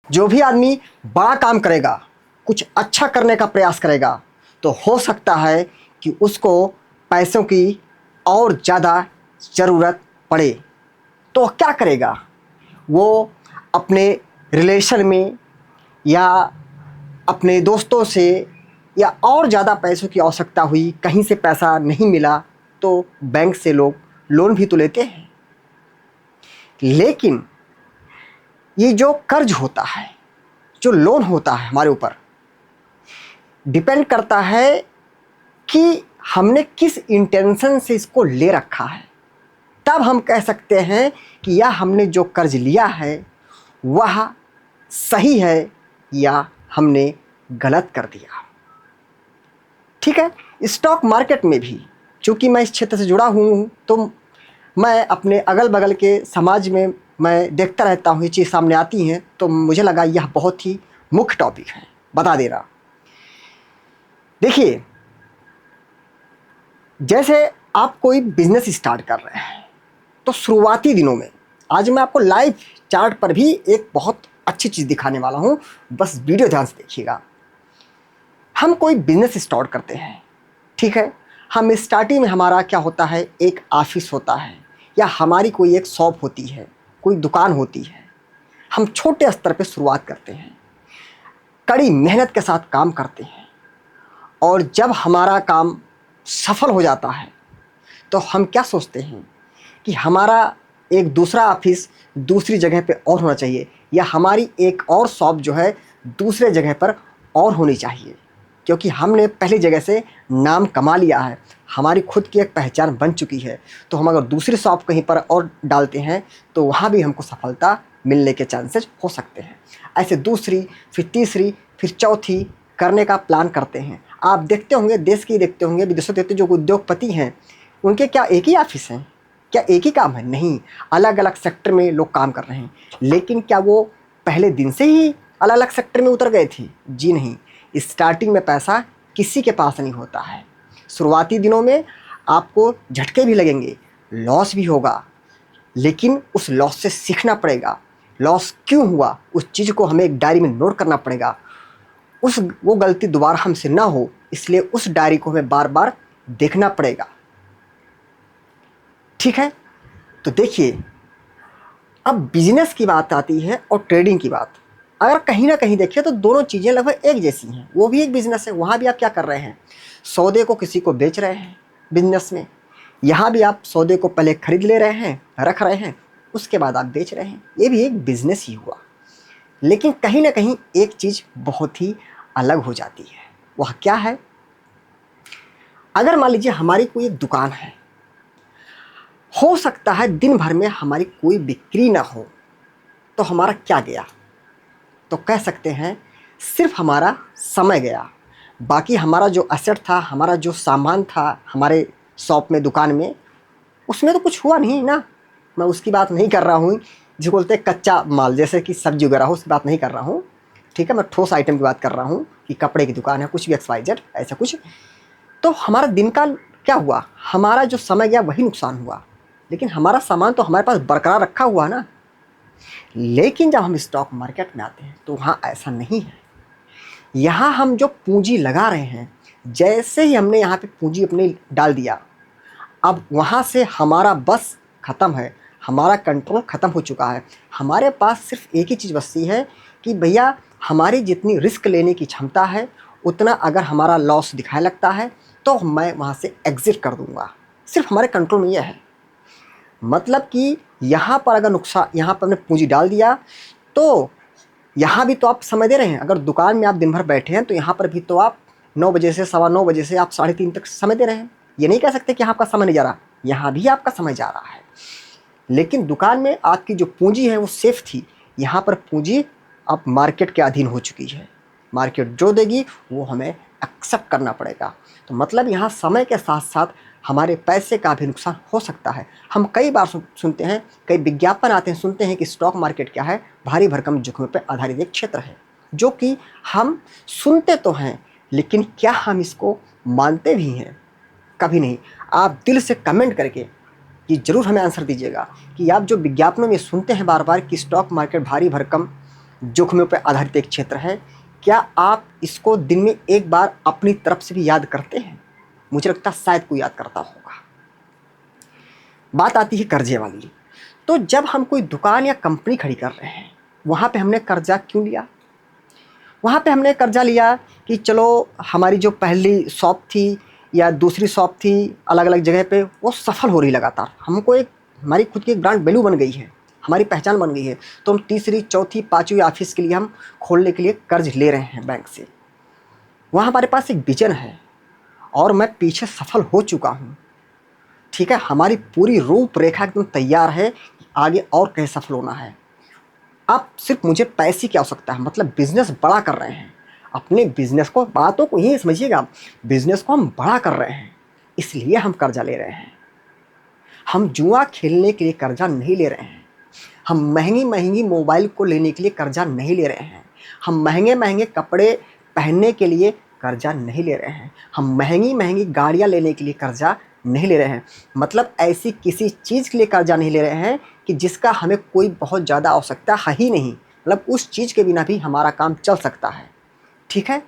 जो भी आदमी बड़ा काम करेगा, कुछ अच्छा करने का प्रयास करेगा, तो हो सकता है कि उसको पैसों की और ज़्यादा ज़रूरत पड़े। तो क्या करेगा वो? अपने रिलेशन में या अपने दोस्तों से या और ज़्यादा पैसों की आवश्यकता हुई, कहीं से पैसा नहीं मिला तो बैंक से लोग लोन भी तो लेते हैं। लेकिन ये जो कर्ज होता है, जो लोन होता है, हमारे ऊपर डिपेंड करता है कि हमने किस इंटेंशन से इसको ले रखा है। तब हम कह सकते हैं कि या हमने जो कर्ज लिया है वह सही है या हमने गलत कर दिया। ठीक है, स्टॉक मार्केट में भी, चूँकि मैं इस क्षेत्र से जुड़ा हूँ, तो मैं अपने अगल बगल के समाज में मैं देखता रहता हूँ, ये चीज़ सामने आती हैं, तो मुझे लगा यह बहुत ही मुख्य टॉपिक है, बता दे रहा। देखिए, जैसे आप कोई बिजनेस स्टार्ट कर रहे हैं, तो शुरुआती दिनों में, आज मैं आपको लाइव चार्ट पर भी एक बहुत अच्छी चीज़ दिखाने वाला हूँ, बस वीडियो ध्यान से देखिएगा। हम कोई बिजनेस स्टार्ट करते हैं, ठीक है, हम स्टार्टिंग में हमारा क्या होता है, एक ऑफिस होता है या हमारी कोई एक शॉप होती है, कोई दुकान होती है। हम छोटे स्तर पे शुरुआत करते हैं, कड़ी मेहनत के साथ काम करते हैं, और जब हमारा काम सफल हो जाता है तो हम क्या सोचते हैं कि हमारा एक दूसरा ऑफिस दूसरी जगह पे और होना चाहिए, या हमारी एक और शॉप जो है दूसरे जगह पर और होनी चाहिए, क्योंकि हमने पहली जगह से नाम कमा लिया है, हमारी खुद की एक पहचान बन चुकी है। तो हम अगर दूसरी शॉप कहीं पर और डालते हैं तो वहाँ भी हमको सफलता मिलने के चांसेस हो सकते हैं। ऐसे दूसरी, फिर तीसरी, फिर चौथी करने का प्लान करते हैं। आप देखते होंगे, देश की देखते होंगे, विदेशों देखते, जो उद्योगपति हैं उनके क्या एक ही ऑफिस हैं? क्या एक ही काम है? नहीं, अलग अलग सेक्टर में लोग काम कर रहे हैं। लेकिन क्या वो पहले दिन से ही अलग अलग सेक्टर में उतर गए थे? जी नहीं। स्टार्टिंग में पैसा किसी के पास नहीं होता है। शुरुआती दिनों में आपको झटके भी लगेंगे, लॉस भी होगा, लेकिन उस लॉस से सीखना पड़ेगा। लॉस क्यों हुआ, उस चीज़ को हमें एक डायरी में नोट करना पड़ेगा। वो गलती दोबारा हमसे ना हो, इसलिए उस डायरी को हमें बार बार देखना पड़ेगा। ठीक है, तो देखिए, अब बिजनेस की बात आती है और ट्रेडिंग की बात। अगर कहीं ना कहीं देखिए तो दोनों चीज़ें लगभग एक जैसी हैं। वो भी एक बिजनेस है, वहाँ भी आप क्या कर रहे हैं, सौदे को किसी को बेच रहे हैं बिजनेस में। यहाँ भी आप सौदे को पहले खरीद ले रहे हैं, रख रहे हैं, उसके बाद आप बेच रहे हैं। ये भी एक बिजनेस ही हुआ। लेकिन कहीं ना कहीं एक चीज़ बहुत ही अलग हो जाती है। वह क्या है? अगर मान लीजिए हमारी कोई एक दुकान है, हो सकता है दिन भर में हमारी कोई बिक्री ना हो, तो हमारा क्या गया? तो कह सकते हैं सिर्फ हमारा समय गया। बाकी हमारा जो एसेट था, हमारा जो सामान था हमारे शॉप में, दुकान में, उसमें तो कुछ हुआ नहीं ना। मैं उसकी बात नहीं कर रहा हूँ जिसको बोलते हैं कच्चा माल, जैसे कि सब्जी वगैरह हो, उसकी बात नहीं कर रहा हूँ। ठीक है, मैं ठोस आइटम की बात कर रहा हूँ कि कपड़े की दुकान है, कुछ भी XYZ ऐसा कुछ। तो हमारा दिन का क्या हुआ? हमारा जो समय गया वही नुकसान हुआ, लेकिन हमारा सामान तो हमारे पास बरकरार रखा हुआ ना। लेकिन जब हम स्टॉक मार्केट में आते हैं तो वहाँ ऐसा नहीं है। यहाँ हम जो पूंजी लगा रहे हैं, जैसे ही हमने यहाँ पे पूंजी अपनी डाल दिया, अब वहाँ से हमारा बस ख़त्म है, हमारा कंट्रोल ख़त्म हो चुका है। हमारे पास सिर्फ एक ही चीज़ बचती है कि भैया हमारी जितनी रिस्क लेने की क्षमता है, उतना अगर हमारा लॉस दिखाने लगता है तो मैं वहाँ से एग्ज़िट कर दूँगा। सिर्फ हमारे कंट्रोल में यह है। मतलब कि यहाँ पर अगर नुकसान, यहाँ पर हमने पूंजी डाल दिया तो यहाँ भी तो आप समय दे रहे हैं। अगर दुकान में आप दिन भर बैठे हैं तो यहाँ पर भी तो आप 9 बजे से 9:15 से आप 3:30 तक समय दे रहे हैं। ये नहीं कह सकते कि यहाँ आपका समय नहीं जा रहा, यहाँ भी आपका समय जा रहा है। लेकिन दुकान में आपकी जो पूंजी है वो सेफ थी, यहाँ पर पूंजी अब मार्केट के अधीन हो चुकी है। मार्केट जो देगी वो हमें एक्सेप्ट करना पड़ेगा। तो मतलब यहाँ समय के साथ साथ हमारे पैसे का भी नुकसान हो सकता है। हम कई बार सुनते हैं, कई विज्ञापन आते हैं, सुनते हैं कि स्टॉक मार्केट क्या है, भारी भरकम जोखिम पर आधारित एक क्षेत्र है, जो कि हम सुनते तो हैं, लेकिन क्या हम इसको मानते भी हैं? कभी नहीं। आप दिल से कमेंट करके ये ज़रूर हमें आंसर दीजिएगा कि आप जो विज्ञापनों में सुनते हैं बार बार कि स्टॉक मार्केट भारी भरकम जोखिमों पर आधारित एक क्षेत्र है। क्या आप इसको दिन में एक बार अपनी तरफ से भी याद करते हैं? मुझे लगता है शायद कोई याद करता होगा। बात आती है कर्जे वाली। तो जब हम कोई दुकान या कंपनी खड़ी कर रहे हैं, वहाँ पे हमने कर्जा क्यों लिया? वहाँ पे हमने कर्जा लिया कि चलो हमारी जो पहली शॉप थी या दूसरी शॉप थी अलग अलग जगह पे, वो सफल हो रही लगातार, हमको एक हमारी खुद की ब्रांड वैल्यू बन गई है, हमारी पहचान बन गई है, तो हम तीसरी चौथी पाँचवीं ऑफिस के लिए हम खोलने के लिए कर्ज ले रहे हैं बैंक से। वहाँ हमारे पास एक विजन है और मैं पीछे सफल हो चुका हूँ, ठीक है, हमारी पूरी रूपरेखा एकदम तैयार है कि आगे और कहीं सफल होना है। अब सिर्फ मुझे पैसे की आवश्यकता है, मतलब बिजनेस बड़ा कर रहे हैं, अपने बिजनेस को, बातों को यही समझिएगा, बिजनेस को हम बड़ा कर रहे हैं, इसलिए हम कर्जा ले रहे हैं। हम जुआ खेलने के लिए कर्जा नहीं ले रहे हैं, हम महंगी महंगी मोबाइल को लेने के लिए कर्जा नहीं ले रहे हैं, हम महंगे महंगे कपड़े पहनने के लिए कर्जा नहीं ले रहे हैं, हम महंगी महंगी गाड़ियाँ लेने के लिए कर्जा नहीं ले रहे हैं, मतलब ऐसी किसी चीज़ के लिए कर्जा नहीं ले रहे हैं कि जिसका हमें कोई बहुत ज़्यादा आवश्यकता है ही नहीं, मतलब उस चीज़ के बिना भी हमारा काम चल सकता है, ठीक है।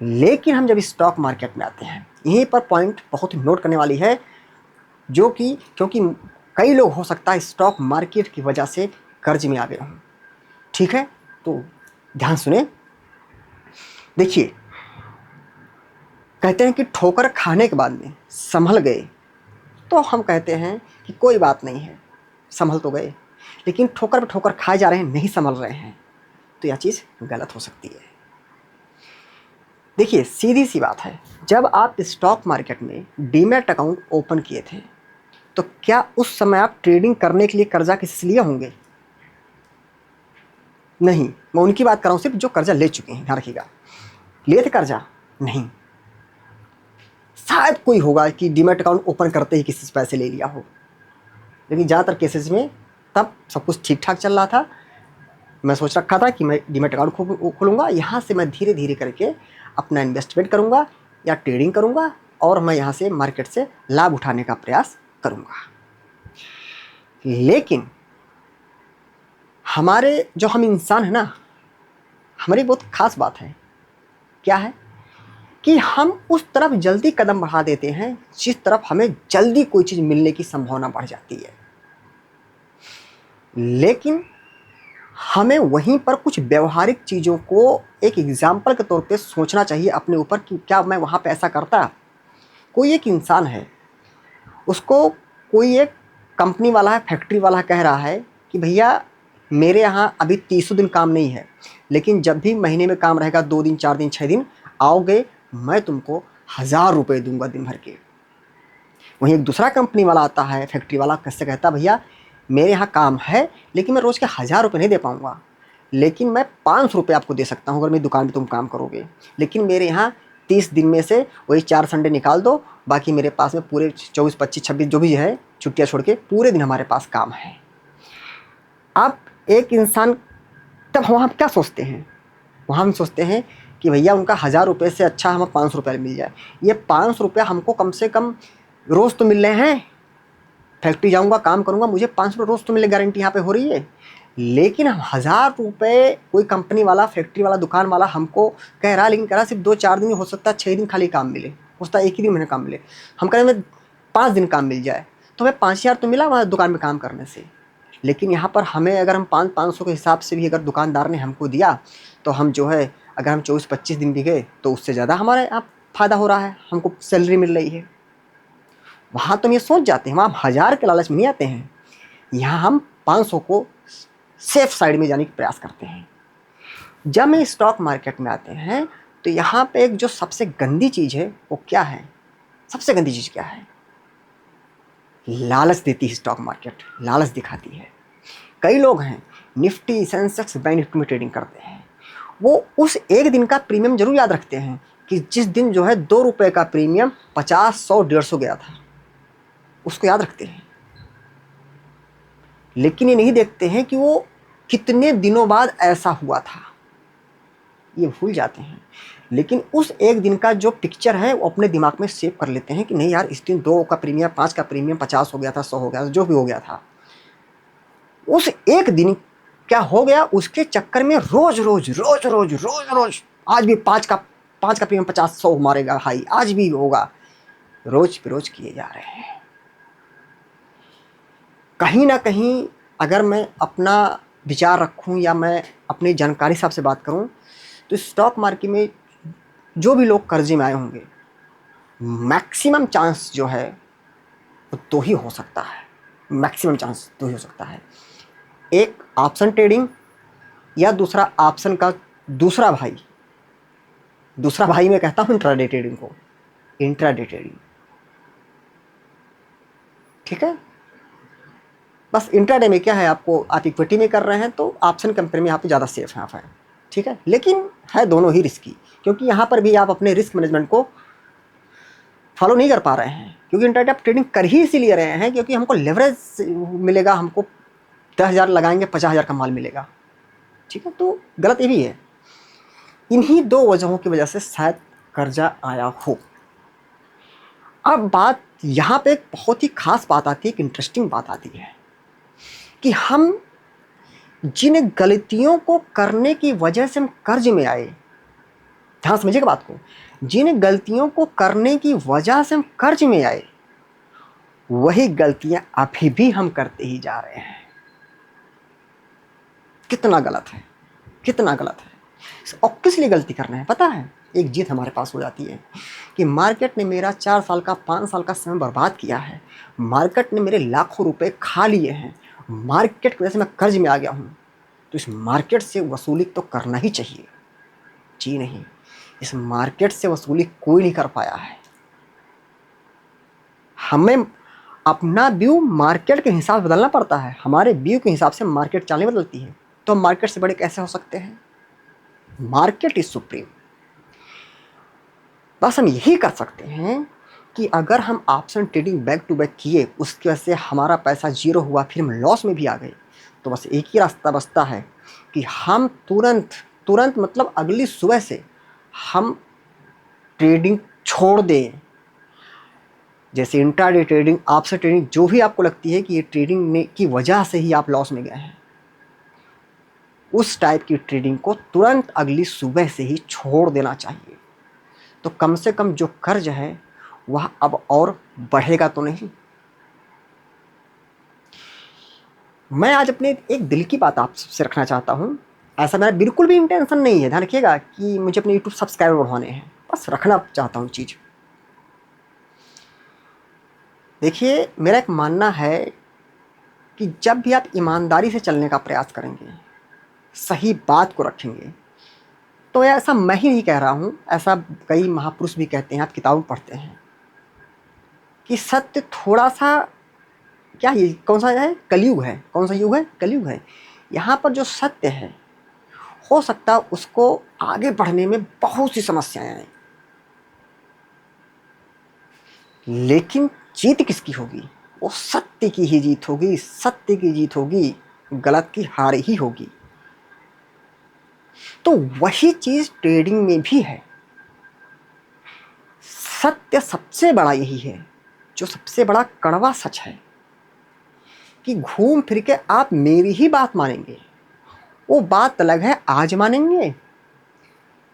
लेकिन हम जब स्टॉक मार्केट में आते हैं, यहीं पर पॉइंट बहुत नोट करने वाली है, जो कि क्योंकि कई लोग हो सकता है स्टॉक मार्केट की वजह से कर्ज में आ गए हों, ठीक है। तो ध्यान सुने, देखिए, कहते हैं कि ठोकर खाने के बाद में संभल गए, तो हम कहते हैं कि कोई बात नहीं है, संभल तो गए, लेकिन ठोकर पे ठोकर खाए जा रहे हैं, नहीं संभल रहे हैं, तो यह चीज़ गलत हो सकती है। देखिए, सीधी सी बात है, जब आप स्टॉक मार्केट में डीमैट अकाउंट ओपन किए थे, तो क्या उस समय आप ट्रेडिंग करने के लिए कर्जा किसी से लिए होंगे? नहीं, मैं उनकी बात कर रहा हूँ सिर्फ जो कर्जा ले चुके हैं, ध्यान रखिएगा। लिए थे कर्जा? नहीं। शायद कोई होगा कि डीमैट अकाउंट ओपन करते ही किसी से पैसे ले लिया हो, लेकिन ज़्यादातर केसेस में तब सब कुछ ठीक ठाक चल रहा था। मैं सोच रखा था कि मैं डीमैट अकाउंट खोलूँगा, यहाँ से मैं धीरे धीरे करके अपना इन्वेस्टमेंट करूँगा या ट्रेडिंग करूँगा और मैं यहाँ से मार्केट से लाभ उठाने का प्रयास करूँगा। लेकिन हमारे जो हम इंसान हैं ना, हमारी बहुत ख़ास बात है, क्या है कि हम उस तरफ जल्दी कदम बढ़ा देते हैं जिस तरफ हमें जल्दी कोई चीज़ मिलने की संभावना बढ़ जाती है। लेकिन हमें वहीं पर कुछ व्यवहारिक चीज़ों को एक एग्जाम्पल के तौर पे सोचना चाहिए अपने ऊपर कि क्या मैं वहाँ पे ऐसा करता। कोई एक इंसान है, उसको कोई एक कंपनी वाला है, फैक्ट्री वाला कह रहा है कि भैया मेरे यहाँ अभी 30 दिन काम नहीं है, लेकिन जब भी महीने में काम रहेगा, 2 दिन 4 दिन 6 दिन आओगे, मैं तुमको 1000 रुपये दूंगा दिन भर के। वहीं एक दूसरा कंपनी वाला आता है, फैक्ट्री वाला, कैसे कहता भैया मेरे यहाँ काम है लेकिन मैं रोज़ के 1000 रुपये नहीं दे पाऊँगा, लेकिन मैं 500 रुपये आपको दे सकता हूँ अगर मेरी दुकान पर तुम काम करोगे, लेकिन मेरे यहाँ 30 दिन में से वही 4 संडे निकाल दो, बाकी मेरे पास में पूरे 24 25 26 जो भी है छुट्टियाँ छोड़ के पूरे दिन हमारे पास काम है। आप एक इंसान, तब वहाँ क्या सोचते हैं, वहाँ हम सोचते हैं कि भैया उनका 1000 रुपये से अच्छा हमें 500 रुपये मिल जाए। ये 500 रुपये हमको कम से कम रोज़ तो मिल रहे हैं, फैक्ट्री जाऊंगा काम करूंगा, मुझे 500 रुपये रोज़ तो मिलने गारंटी यहाँ पे हो रही है। लेकिन हम 1000 रुपये कोई कंपनी वाला, फैक्ट्री वाला, दुकान वाला हमको कह रहा है, लेकिन कह रहा सिर्फ 2-4 दिन में, हो सकता है 6 दिन खाली काम मिले, हो सकता है 1 ही दिन में काम मिले। हम कह रहे हैं 5 दिन काम मिल जाए, तो हमें 5000 तो मिला वहाँ दुकान में काम करने से। लेकिन यहाँ पर हमें अगर हम 500 के हिसाब से भी अगर दुकानदार ने हमको दिया, तो हम जो है अगर हम 24-25 दिन भी गए तो उससे ज़्यादा हमारे यहाँ फ़ायदा हो रहा है, हमको सैलरी मिल रही है। वहाँ तो हम ये सोच जाते हैं, वहाँ हम 1000 के लालच में नहीं आते हैं, यहाँ हम 500 को सेफ साइड में जाने की प्रयास करते हैं। जब हम स्टॉक मार्केट में आते हैं तो यहाँ पे एक जो सबसे गंदी चीज़ है वो क्या है, सबसे गंदी चीज़ क्या है? लालच देती है स्टॉक मार्केट, लालच दिखाती है। कई लोग हैं निफ्टी, सेंसेक्स, बैंक निफ्टी में ट्रेडिंग करते हैं, वो उस एक दिन का प्रीमियम जरूर याद रखते हैं कि जिस दिन जो है 2 रुपये का प्रीमियम 50, 100, 150 गया था, उसको याद रखते हैं। लेकिन ये नहीं देखते हैं कि वो कितने दिनों बाद ऐसा हुआ था, ये भूल जाते हैं। लेकिन उस एक दिन का जो पिक्चर है वो अपने दिमाग में सेव कर लेते हैं कि नहीं यार, इस दिन 2 का प्रीमियम, 5 का प्रीमियम 50 हो गया था, 100 हो गया था, जो भी हो गया था। उस एक दिन क्या हो गया, उसके चक्कर में रोज रोज रोज रोज रोज रोज आज भी पाँच का प्रीमियम 50-100 मारेगा हाई, आज भी होगा, रोज पे रोज किए जा रहे हैं। कहीं ना कहीं अगर मैं अपना विचार रखूं या मैं अपनी जानकारी से आपसे बात करूं, तो स्टॉक मार्केट में जो भी लोग कर्जे में आए होंगे, मैक्सिमम चांस जो है वो दो ही हो सकता है, मैक्सिमम चांस दो ही हो सकता है। एक ऑप्शन ट्रेडिंग या दूसरा ऑप्शन का दूसरा भाई मैं कहता हूँ इंट्राडे ट्रेडिंग को, इंट्राडे ट्रेडिंग। ठीक है, बस इंट्राडे में क्या है, आपको आप इक्विटी में कर रहे हैं तो ऑप्शन कंपेयर में यहाँ पे ज़्यादा सेफ है आप हैं। ठीक है, लेकिन है दोनों ही रिस्की, क्योंकि यहाँ पर भी आप अपने रिस्क मैनेजमेंट को फॉलो नहीं कर पा रहे हैं, क्योंकि इंट्राडे आप ट्रेडिंग कर ही इसीलिए रहे हैं क्योंकि हमको लेवरेज मिलेगा, हमको 10,000 लगाएंगे 50,000 का माल मिलेगा। ठीक है, तो गलत ये भी है। इन्हीं दो वजहों की वजह से शायद कर्जा आया हो। अब बात यहाँ पे एक बहुत ही खास बात आती है, एक इंटरेस्टिंग बात आती है कि हम जिन गलतियों को करने की वजह से हम कर्ज में आए, ध्यान समझिएगा बात को, जिन गलतियों को करने की वजह से हम कर्ज में आए, वही गलतियां अभी भी हम करते ही जा रहे हैं। कितना गलत है, कितना गलत है। और किस लिए गलती करना है पता है, एक जीत हमारे पास हो जाती है कि मार्केट ने मेरा 4 साल का 5 साल का समय बर्बाद किया है, मार्केट ने मेरे लाखों रुपए खा लिए हैं, मार्केट की वजह से मैं कर्ज में आ गया हूँ, तो इस मार्केट से वसूली तो करना ही चाहिए। जी नहीं, इस मार्केट से वसूली कोई नहीं कर पाया है। हमें अपना व्यू मार्केट के हिसाब से बदलना पड़ता है, हमारे व्यू के हिसाब से मार्केट चालें बदलती है, तो हम मार्केट से बड़े कैसे हो सकते हैं। Market is supreme. बस हम यही कर सकते हैं कि अगर हम option trading back to back किए, उसकी वजह से हमारा पैसा जीरो हुआ, फिर हम लॉस में भी आ गए, तो बस एक ही रास्ता बचता है कि हम तुरंत मतलब अगली सुबह से हम ट्रेडिंग छोड़ दें। जैसे इंट्राडे ट्रेडिंग, ऑप्शन ट्रेडिंग, जो भी आपको लगती है कि ये ट्रेडिंग की वजह से ही आप लॉस में गए हैं, उस टाइप की ट्रेडिंग को तुरंत अगली सुबह से ही छोड़ देना चाहिए। तो कम से कम जो कर्ज है वह अब और बढ़ेगा तो नहीं। मैं आज अपने एक दिल की बात आपसे रखना चाहता हूँ, ऐसा मेरा बिल्कुल भी इंटेंशन नहीं है, ध्यान रखिएगा, कि मुझे अपने यूट्यूब सब्सक्राइबर बढ़ाने हैं, बस रखना चाहता हूँ चीज़। देखिए, मेरा एक मानना है कि जब भी आप ईमानदारी से चलने का प्रयास करेंगे, सही बात को रखेंगे, तो ऐसा मैं ही नहीं कह रहा हूँ, ऐसा कई महापुरुष भी कहते हैं, आप किताबें पढ़ते हैं कि सत्य थोड़ा सा, क्या ये कौन सा है, कलयुग है, कौन सा युग है, कलयुग है। यहाँ पर जो सत्य है, हो सकता है उसको आगे बढ़ने में बहुत सी समस्याएं आए, लेकिन जीत किसकी होगी, वो सत्य की ही जीत होगी, सत्य की जीत होगी, गलत की हार ही होगी। तो वही चीज ट्रेडिंग में भी है। सत्य सबसे बड़ा यही है, जो सबसे बड़ा कड़वा सच है, कि घूम फिर के आप मेरी ही बात मानेंगे, वो बात अलग है आज मानेंगे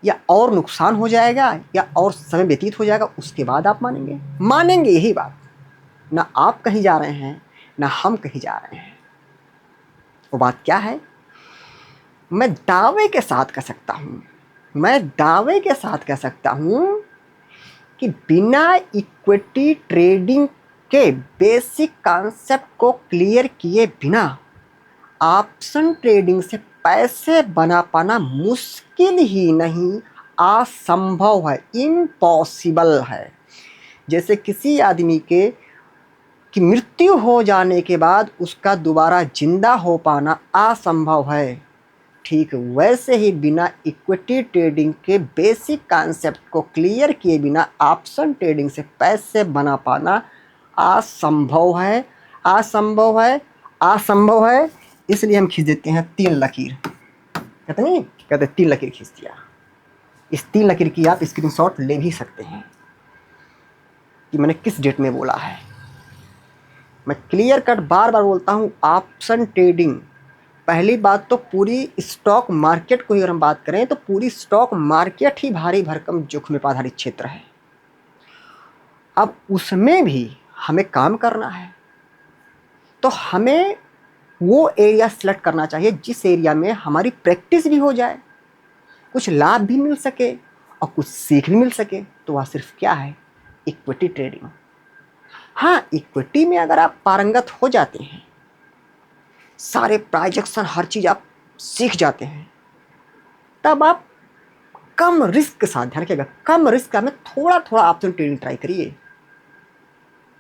या और नुकसान हो जाएगा या और समय व्यतीत हो जाएगा उसके बाद आप मानेंगे यही बात। ना आप कहीं जा रहे हैं ना हम कहीं जा रहे हैं। वो बात क्या है, मैं दावे के साथ कह सकता हूँ कि बिना इक्विटी ट्रेडिंग के बेसिक कॉन्सेप्ट को क्लियर किए बिना ऑप्शन ट्रेडिंग से पैसे बना पाना मुश्किल ही नहीं, असंभव है, इम्पॉसिबल है। जैसे किसी आदमी की मृत्यु हो जाने के बाद उसका दोबारा जिंदा हो पाना असंभव है, ठीक वैसे ही बिना इक्विटी ट्रेडिंग के बेसिक कॉन्सेप्ट को क्लियर किए बिना ऑप्शन ट्रेडिंग से पैसे बना पाना असंभव है। इसलिए हम खींच देते हैं 3 लकीर, कहते 3 लकीर खींच दिया। इस 3 लकीर की आप स्क्रीनशॉट ले भी सकते हैं कि मैंने किस डेट में बोला है। मैं क्लियर कट बार बार बोलता हूँ, ऑप्शन ट्रेडिंग पहली बात तो पूरी स्टॉक मार्केट को अगर हम बात करें तो पूरी स्टॉक मार्केट ही भारी भरकम जोखिम पर आधारित क्षेत्र है। अब उसमें भी हमें काम करना है तो हमें वो एरिया सेलेक्ट करना चाहिए जिस एरिया में हमारी प्रैक्टिस भी हो जाए, कुछ लाभ भी मिल सके और कुछ सीख भी मिल सके। तो वह सिर्फ क्या है, इक्विटी ट्रेडिंग। हाँ, इक्विटी में अगर आप पारंगत हो जाते हैं, सारे प्राइजेक्शन हर चीज़ आप सीख जाते हैं, तब आप कम रिस्क के साथ, ध्यान रखिएगा, कम रिस्क में थोड़ा थोड़ा ऑप्शन ट्रेडिंग ट्राई करिए।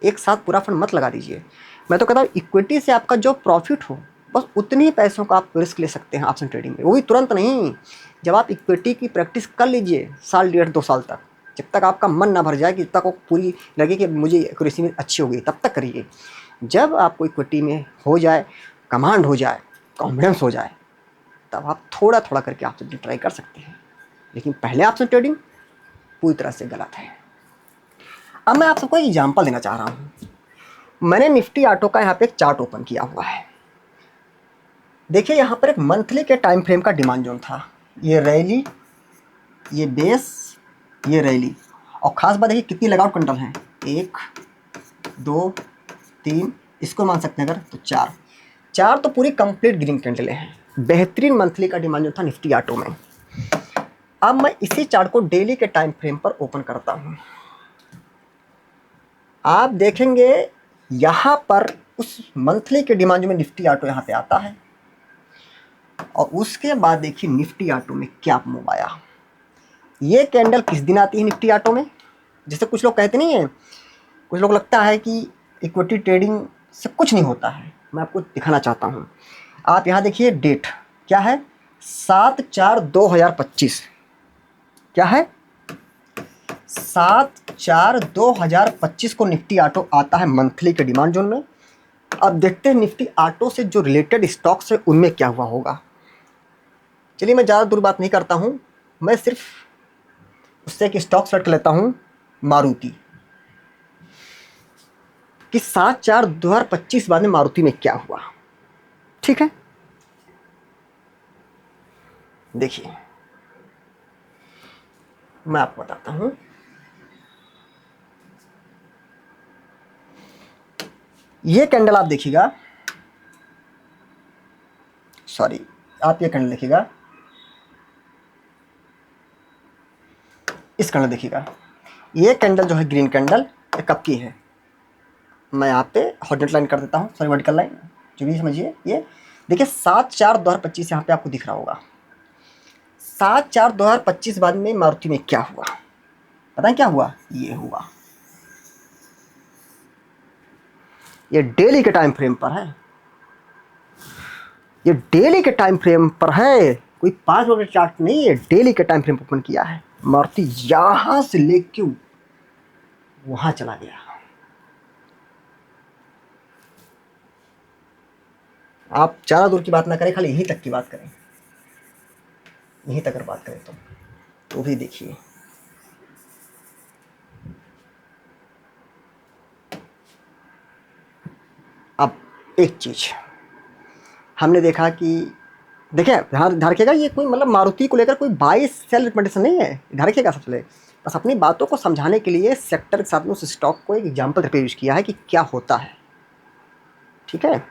एक साथ पूरा फंड मत लगा दीजिए। मैं तो कहता हूँ इक्विटी से आपका जो प्रॉफिट हो बस उतने ही पैसों का आप रिस्क ले सकते हैं ऑप्शन ट्रेडिंग में, वो भी तुरंत नहीं। जब आप इक्विटी की प्रैक्टिस कर लीजिए साल डेढ़ 2 साल तक, जब तक आपका मन ना भर जाए कि जब तक वो पूरी लगे कि मुझे एक्यूरेसी में अच्छी हो गई, तब तक करिए। जब आपको इक्विटी में हो जाए, कमांड हो जाए, कॉन्फिडेंस हो जाए, तब आप थोड़ा थोड़ा करके ऑप्शन ट्रेडिंग ट्राई कर सकते हैं। लेकिन पहले ऑप्शन ट्रेडिंग पूरी तरह से गलत है। अब मैं आप सबको एक एग्जाम्पल देना चाह रहा हूँ। मैंने निफ्टी ऑटो का यहाँ पे एक चार्ट ओपन किया हुआ है। देखिए यहाँ पर एक मंथली के टाइम फ्रेम का डिमांड जोन था, ये रैली, ये बेस, ये रैली, और ख़ास बात देखिए कितनी लगाउट कैंडल हैं, 1 2 3, इसको मान सकते हैं अगर तो 4 तो पूरी कंप्लीट ग्रीन कैंडलें हैं। बेहतरीन मंथली का डिमांड जोन था निफ्टी ऑटो में। अब मैं इसी चार्ट को डेली के टाइम फ्रेम पर ओपन करता हूँ। आप देखेंगे यहाँ पर उस मंथली के डिमांड में निफ्टी ऑटो यहाँ पे आता है, और उसके बाद देखिए निफ्टी ऑटो में क्या मूव आया। ये कैंडल किस दिन आती है निफ्टी ऑटो में? जैसे कुछ लोग कहते नहीं है, कुछ लोग लगता है कि इक्विटी ट्रेडिंग से कुछ नहीं होता है। मैं आपको दिखाना चाहता हूँ। आप यहाँ देखिए डेट क्या है, 7/4/2025। क्या है, 7/4/2025 को निफ्टी ऑटो आता है मंथली के डिमांड जोन में। अब देखते हैं निफ्टी ऑटो से जो रिलेटेड स्टॉक्स है उनमें क्या हुआ होगा। चलिए मैं ज़्यादा दूर बात नहीं करता हूँ, मैं सिर्फ उससे एक स्टॉक सेलेक्ट लेता हूँ, मारुति, कि 7/4/2025 बाद में मारुति में क्या हुआ। ठीक है, देखिए मैं आपको बताता हूँ। ये कैंडल आप देखिएगा, सॉरी आप ये कैंडल देखिएगा, इस कैंडल देखिएगा। ये कैंडल जो है ग्रीन कैंडल, ये कब की है? मैं यहाँ पे हॉरिजॉन्टल लाइन कर देता हूँ, सॉरी वर्टिकल लाइन, जो भी समझिए। ये देखिए 7/4/2025 यहाँ पे आपको दिख रहा होगा। 7/4/2025 बाद में मारुति में क्या हुआ, पता है क्या हुआ? ये हुआ, ये डेली के टाइम फ्रेम पर है, ये डेली के टाइम फ्रेम पर है, कोई 5 मिनट चार्ट नहीं है, डेली के टाइम फ्रेम ओपन किया है। मारुति यहां से लेके वहां चला गया। आप ज़्यादा दूर की बात ना करें, खाली यहीं तक की बात करें, यहीं तक अगर बात करें तो भी देखिए अब एक चीज़ हमने देखा कि देखिए ध्यान रखिएगा, ये कोई मतलब मारुति को लेकर कोई बाई सेल रिकमेंडेशन नहीं है, ध्यान रखिएगा। सबसे पहले बस अपनी बातों को समझाने के लिए सेक्टर के साथ में उस स्टॉक को एक एग्जाम्पल पे यूज किया है कि क्या होता है। ठीक है,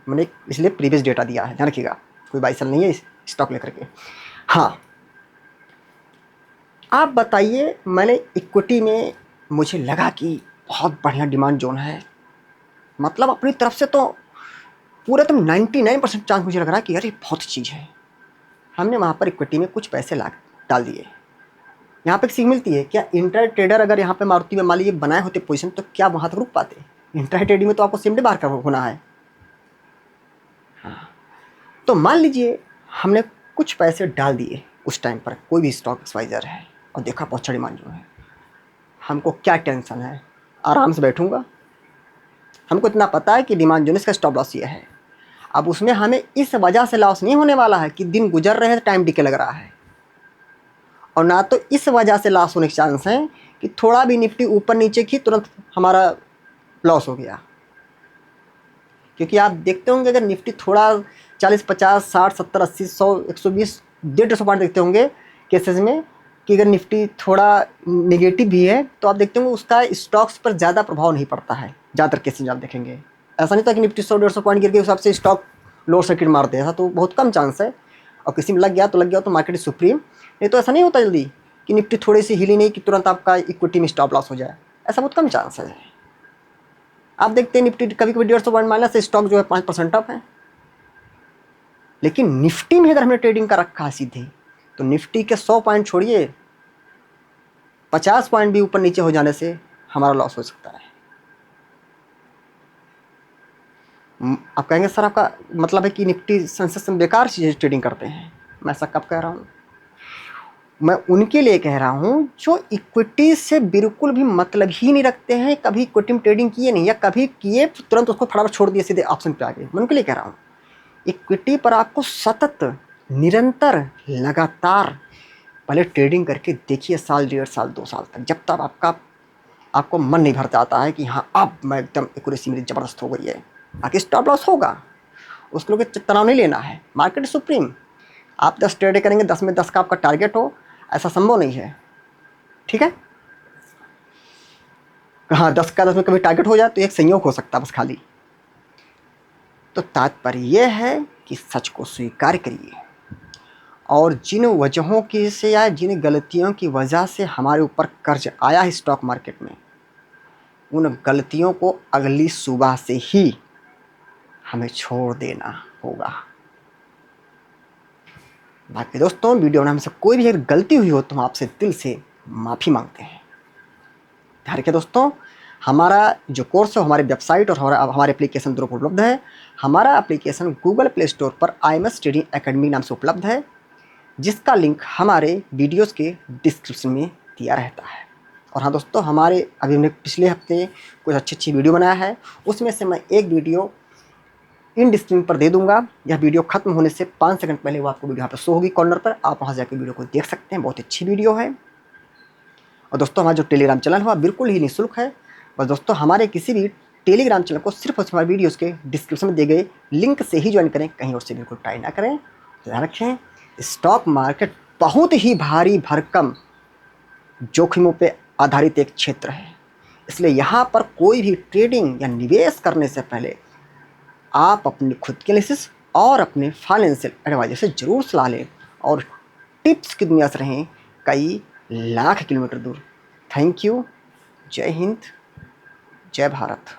मैंने इसलिए प्रीवियस डेटा दिया है, ध्यान रखिएगा, कोई बाई सेल नहीं है इस स्टॉक लेकर के। हाँ, आप बताइए, मैंने इक्विटी में मुझे लगा कि बहुत बढ़िया डिमांड जोन है, मतलब अपनी तरफ से तो पूरा तो 99% चांस मुझे लग रहा है कि यार ये बहुत चीज़ है। हमने वहाँ पर इक्विटी में कुछ पैसे डाल दिए। यहाँ पे एक सीख मिलती है, क्या इंटर ट्रेडर अगर यहाँ पे मारुति में मान लीजिए बनाए होते पोजीशन तो क्या वहाँ तक रुक पाते? इंटर ट्रेडिंग में तो आपको सेम डे बाहर होना है। हाँ, तो मान लीजिए हमने कुछ पैसे डाल दिए उस टाइम पर, कोई भी स्टॉक एक्सवाइजर है, और देखा बहुत अच्छा डिमांड जो है, हमको क्या टेंशन है, आराम से बैठूंगा। हमको इतना पता है कि डिमांड जोन इसका स्टॉप लॉस ये है। अब उसमें हमें इस वजह से लॉस नहीं होने वाला है कि दिन गुजर रहे हैं तो टाइम डिके लग रहा है, और ना तो इस वजह से लॉस होने के चांस हैं कि थोड़ा भी निफ्टी ऊपर नीचे की तुरंत हमारा लॉस हो गया। क्योंकि आप देखते होंगे अगर निफ्टी थोड़ा 40, 50, 60, 70, 80, 100, 120, 150 पॉइंट देखते होंगे केसेस में कि अगर निफ्टी थोड़ा नेगेटिव भी है तो आप देखते होंगे उसका स्टॉक्स पर ज़्यादा प्रभाव नहीं पड़ता है। ज़्यादातर केसेस में आप देखेंगे ऐसा नहीं था कि निफ्टी 100-150 पॉइंट गिर के उस हिसाब से स्टॉक लोअर सर्किट मारते हैं, ऐसा तो बहुत कम चांस है। और किसी में लग गया तो मार्केट इज सुप्रीम, नहीं तो ऐसा नहीं होता जल्दी कि निफ्टी थोड़ी सी हिली नहीं कि तुरंत आपका इक्विटी में स्टॉप लॉस हो जाए, ऐसा बहुत कम चांस है। आप देखते हैं निफ्टी कभी कभी 150 पॉइंट माइनस से स्टॉक जो है 5% अप है। लेकिन निफ्टी में अगर हमने ट्रेडिंग का रखा है सीधे तो निफ्टी के 100 पॉइंट छोड़िए 50 पॉइंट भी ऊपर नीचे हो जाने से हमारा लॉस हो सकता है। आप कहेंगे सर आपका मतलब है कि निफ्टी सेंसेक्स में बेकार चीज़ें ट्रेडिंग करते हैं। मैं ऐसा कब कह रहा हूँ? मैं उनके लिए कह रहा हूँ जो इक्विटी से बिल्कुल भी मतलब ही नहीं रखते हैं, कभी इक्विटी में ट्रेडिंग किए नहीं या कभी किए तुरंत उसको फटाफट छोड़ दिए सीधे ऑप्शन पे आ गए। मैं उनके लिए कह रहा हूँ इक्विटी पर आपको सतत निरंतर लगातार पहले ट्रेडिंग करके देखिए, साल 1.5 साल 2 साल तक, जब तक आपको मन नहीं भर जाता है कि हाँ अब मैं एकदम एक्यूरेसी मेरी ज़बरदस्त हो गई है। बाकी स्टॉप लॉस होगा, उसके लिए तनाव नहीं लेना है। मार्केट सुप्रीम, आप 10 ट्रेड करेंगे 10 में 10 का आपका टारगेट हो, ऐसा संभव नहीं है। ठीक है, हाँ 10 का 10 में कभी टारगेट हो जाए तो एक संयोग हो सकता है बस खाली। तो तात्पर्य यह है कि सच को स्वीकार करिए और जिन वजहों की से या जिन गलतियों की वजह से हमारे ऊपर कर्ज आया है स्टॉक मार्केट में, उन गलतियों को अगली सुबह से ही हमें छोड़ देना होगा। बाकी दोस्तों वीडियो में हमसे कोई भी अगर गलती हुई हो तो हम आपसे दिल से माफ़ी मांगते हैं। ध्यान रखिए दोस्तों, हमारा जो कोर्स है हमारी वेबसाइट और हमारे एप्लीकेशन दोनों पर उपलब्ध है। हमारा एप्लीकेशन गूगल प्ले स्टोर पर IMS ट्रेडिंग एकेडमी नाम से उपलब्ध है, जिसका लिंक हमारे वीडियोस के डिस्क्रिप्शन में दिया रहता है। और हाँ दोस्तों, हमारे अभी हमने पिछले हफ्ते कुछ अच्छी वीडियो बनाया है, उसमें से मैं एक वीडियो इन स्क्रीन पर दे दूंगा। यह वीडियो खत्म होने से 5 सेकंड पहले वो आपको वीडियो यहाँ पर शो होगी कॉर्नर पर, आप वहाँ जाकर वीडियो को देख सकते हैं, बहुत अच्छी वीडियो है। और दोस्तों हमारा जो टेलीग्राम चैनल हुआ बिल्कुल ही निःशुल्क है। बस दोस्तों हमारे किसी भी टेलीग्राम चैनल को सिर्फ हमारे वीडियोज़ के डिस्क्रिप्शन में दिए गए लिंक से ही ज्वाइन करें, कहीं और से बिल्कुल ट्राई ना करें। ध्यान रखें, स्टॉक मार्केट बहुत ही भारी भरकम जोखिमों पे आधारित एक क्षेत्र है, इसलिए यहाँ पर कोई भी ट्रेडिंग या निवेश करने से पहले आप अपनी खुद के एनालिसिस और अपने फाइनेंशियल एडवाइजर से ज़रूर सलाह लें और टिप्स की दुनिया से रहें कई लाख किलोमीटर दूर। Thank you. जय हिंद, जय भारत।